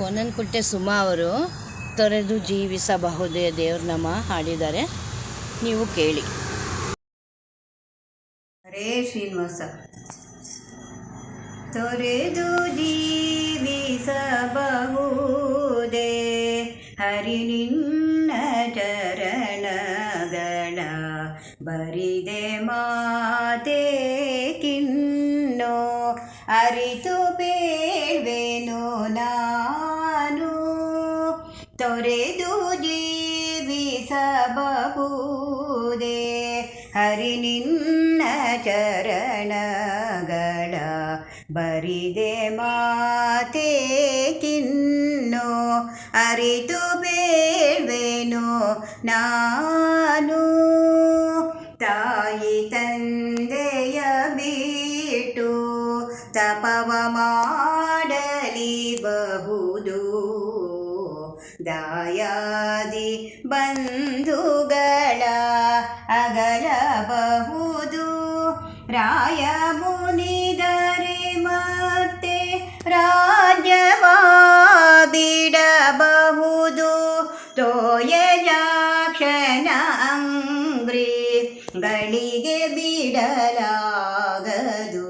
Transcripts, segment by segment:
ಕೋನನಕುಂಟೆ ಸುಮಾ ಅವರು ತೊರೆದು ಜೀವಿಸಬಹುದೇ ದೇವ್ರ ನಾಮ ಹಾಡಿದ್ದಾರೆ, ನೀವು ಕೇಳಿ. ಹರೇ ಶ್ರೀನಿವಾಸ. ತೊರೆದು ಜೀವಿಸಬಹುದೇ ಹರಿ ನಿನ್ನ ಚರಣಗಳ ಬರಿದೆ ಮಾತೆ ಕಿನ್ನೋ ಅರಿತು ಬೇಳ್ವೆನು ನಾನು. ತೊರೆದು ಜೀವಿಸಬಹುದೇ ಹರಿ ನಿನ್ನ ಚರಣಗಳ ಬರಿದೆ ಮಾತೆ ಕಿನ್ನೋ ಅರಿತು ಬೇಳ್ವೆನು ನಾನು. ತಾಯಿ ತಂದೆಯ ಬಿಟ್ಟು ತಪವ ಮಾಡಲಿ ಬಹುದು, ದಾಯಾದಿ ಬಂಧುಗಳ ಅಗಲಬಹುದು. ರಾಯ ಮುನಿದರೆ ಮತ್ತೆ ರಾಜ್ಯವ ಬಿಡಬಹುದು. ತೋಯಜಾಕ್ಷನ ಅಂಗ್ರಿಗಳಿಗೆ ಬಿಡಲಾಗದು.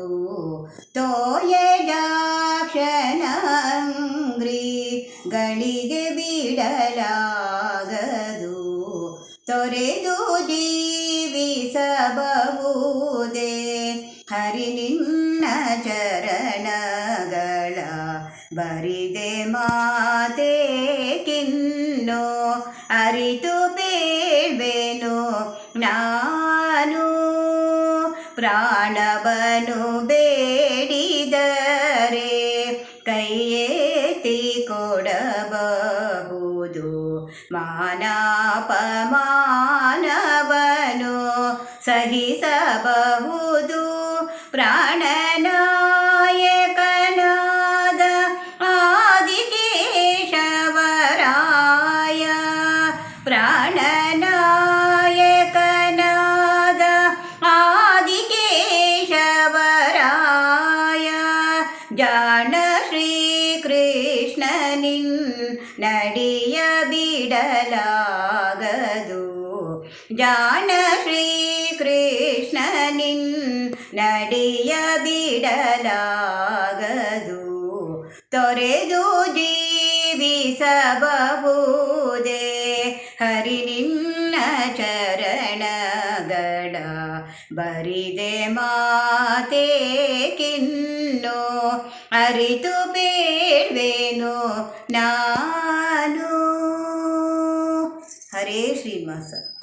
ತೋಯಜಾಕ್ಷನ ಅಂಗ್ರಿಗಳಿಗೆ ಬಿಡಲಾಗದು. ತೊರೆದು ಜೀವಿಸಬಹುದೇ ಹರಿ ನಿನ್ನ ಚರಣಗಳ ಬರಿದೆ ಮಾತೆ ಕಿನ್ನೋ ಅರಿತು ಬೇಳ್ವೆನು ನಾನು. ಪ್ರಾಣವನು ಬೇಡಿದರೆ ಕೈಯೆತ್ತಿ ಕೊಡಬಹುದು. ಮಾನಾಪಮಾನವನು ಸಹಿಸಬಹುದು. ಪ್ರಾಣನಾಯಕನಾದ ಆದಿಕೇಶವರಾಯ, ಪ್ರಾಣನಾಯಕನಾದ ಆದಿಕೇಶವರಾಯ. ಜಾಣ ಶ್ರೀಕೃಷ್ಣ ನಿನ್ ನಡಿಯ ಬಿಡಲಾಗದು. ಜಾಣ ಶ್ರೀಕೃಷ್ಣ ನಿನ್ ನಡಿಯ ಬಿಡಲಾಗದು. ತೊರೆದು ಜೀವಿಸಬಹುದೇ ಹರಿ ನಿನ್ನ ಚರಣಗಳ ಬರಿದೆ ಮಾತೆ ಕಿನ್ನೋ ಅರಿತು ಬೇಳ್ವೆನು ನಾನು. ಹರೇ ಶ್ರೀನಿವಾಸ.